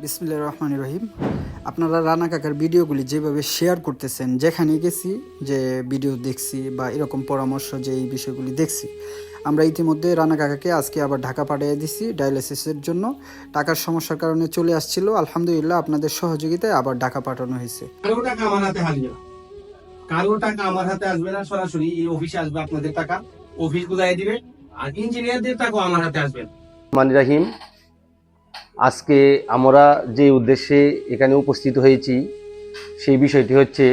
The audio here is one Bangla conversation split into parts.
বিসমিল্লাহির রহমানির রহিম। আপনারা রানা কাকার ভিডিওগুলি যেভাবে শেয়ার করতেছেন, যেখানে গেছি যে ভিডিও দেখছি বা এরকম পরামর্শ যে এই বিষয়গুলি দেখছি, আমরা ইতিমধ্যে রানা কাকাকে আজকে আবার ঢাকা পাঠিয়ে দিছি ডায়ালিসিসের জন্য। টাকার সমস্যার কারণে চলে আসছিল, আলহামদুলিল্লাহ আপনাদের সহযোগিতায় আবার ঢাকা পাঠানো হয়েছে। কারো টাকা আমার হাতে আসবে না, কারো টাকা আমার হাতে আসবে না, সরাসরি এই অফিসে আসবে, আপনাদের টাকা অফিস বুঝাই দিবে, আর ইঞ্জিনিয়ারদের টাকা আমার হাতে আসবে না। রাহিম, আজকে আমরা যে উদ্দেশ্যে এখানে উপস্থিত হয়েছি সেই বিষয়টি হচ্ছে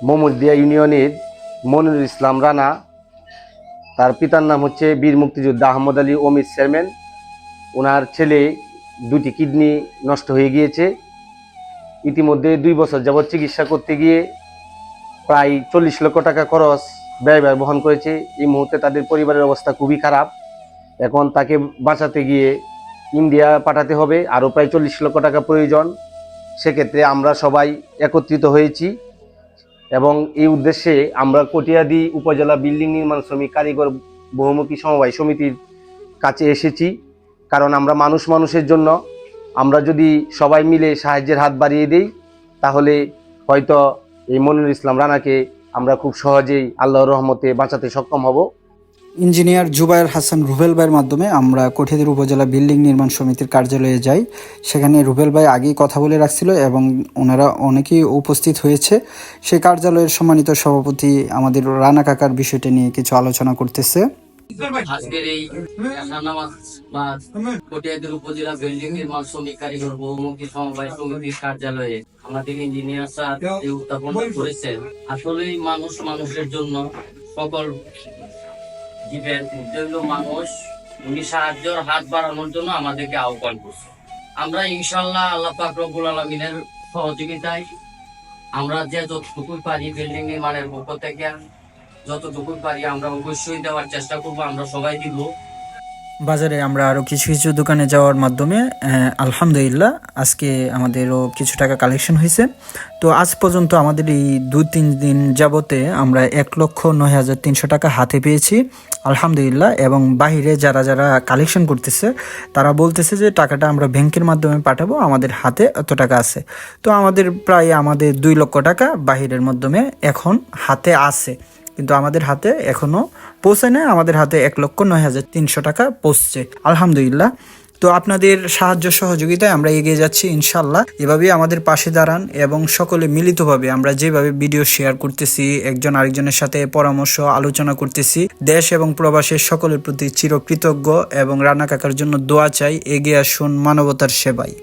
মোহাম্মদিয়া ইউনিয়নের মনিরুল ইসলাম রানা, তার পিতার নাম হচ্ছে বীর মুক্তিযোদ্ধা আহমদ আলী অমিত চেয়ারম্যান। ওনার ছেলে দুটি কিডনি নষ্ট হয়ে গিয়েছে। ইতিমধ্যে 2 বছর যাবৎ চিকিৎসা করতে গিয়ে প্রায় 40 লক্ষ টাকা খরচ ব্যয় বহন করেছে। এই মুহূর্তে তাদের পরিবারের অবস্থা খুবই খারাপ। এখন তাকে বাঁচাতে গিয়ে ইন্ডিয়া পাঠাতে হবে, আরও প্রায় 40 লক্ষ টাকা প্রয়োজন। সেক্ষেত্রে আমরা সবাই একত্রিত হয়েছি এবং এই উদ্দেশ্যে আমরা কটিয়াদি উপজেলা বিল্ডিং নির্মাণ শ্রমিক কারিগর বহুমুখী সমবায় সমিতির কাছে এসেছি। কারণ আমরা মানুষের জন্য আমরা যদি সবাই মিলে সাহায্যের হাত বাড়িয়ে দিই, তাহলে হয়তো এই মনিরুল ইসলাম রানাকে আমরা খুব সহজেই আল্লাহর রহমতে বাঁচাতে সক্ষম হব। ইঞ্জিনিয়ার জুবায়ের হাসান রুবেল ভাইয়ের মাধ্যমে আমরা কঠিয়াদি উপজেলা বিল্ডিং নির্মাণ সমিতির কার্যালয়ে যাই। সেখানে রুবেল ভাই আগেই কথা বলে রাখছিল এবং ওনারা অনেকেই উপস্থিত হয়েছে। সেই কার্যালয়ের সম্মানিত সভাপতি আমাদের রানা কাকার বিষয়টা নিয়ে কিছু আলোচনা করতেছে। আজকের এই কটিয়াদি উপজেলা বিল্ডিং নির্মাণ শ্রমিক কারিগর বহুমুখী সমবায় সমিতির কার্যালয়ে আমাদের ইঞ্জিনিয়ার স্যার এই উত্থাপন করেছেন। আসলেই মানুষের জন্য সকল জীবের মানুষ উনি সাহায্যের হাত বাড়ানোর জন্য আমাদেরকে আহ্বান করছে। আমরা ইনশাল্লাহ আল্লাহ পাক রব্বুল আলামিনের সহযোগিতায় আমরা যে যতটুকু পারি বিল্ডিং নির্মাণের পক্ষ থেকে যতটুকু পারি আমরা অবশ্যই দেওয়ার চেষ্টা করবো। আমরা সবাই দিব। বাজারে আমরা আরও কিছু দোকানে যাওয়ার মাধ্যমে আলহামদুলিল্লাহ আজকে আমাদেরও কিছু টাকা কালেকশন হয়েছে। তো আজ পর্যন্ত আমাদের এই 2-3 দিন যাবতে আমরা 1,09,300 টাকা হাতে পেয়েছি আলহামদুলিল্লাহ। এবং বাহিরে যারা কালেকশন করতেছে তারা বলতেছে যে টাকাটা আমরা ব্যাংকের মাধ্যমে পাঠাবো, আমাদের হাতে এত টাকা আছে। তো আমাদের 2 লক্ষ টাকা বাহিরের মাধ্যমে এখন হাতে আছে, কিন্তু আমাদের হাতে এখনো পৌঁছে নেই। আমাদের হাতে 1,09,300 টাকা পৌঁছছে আলহামদুলিল্লাহ। তো আপনাদের সাহায্য সহযোগিতায় আমরা এগিয়ে যাচ্ছি ইনশাল্লাহ। এভাবেই আমাদের পাশে দাঁড়ান এবং সকলে মিলিতভাবে আমরা যেভাবে ভিডিও শেয়ার করতেছি, একজন আরেকজনের সাথে পরামর্শ আলোচনা করতেছি, দেশ এবং প্রবাসের সকলের প্রতি চিরকৃতজ্ঞ এবং রানা কাকার জন্য দোয়া চাই। এগিয়ে আসুন মানবতার সেবায়।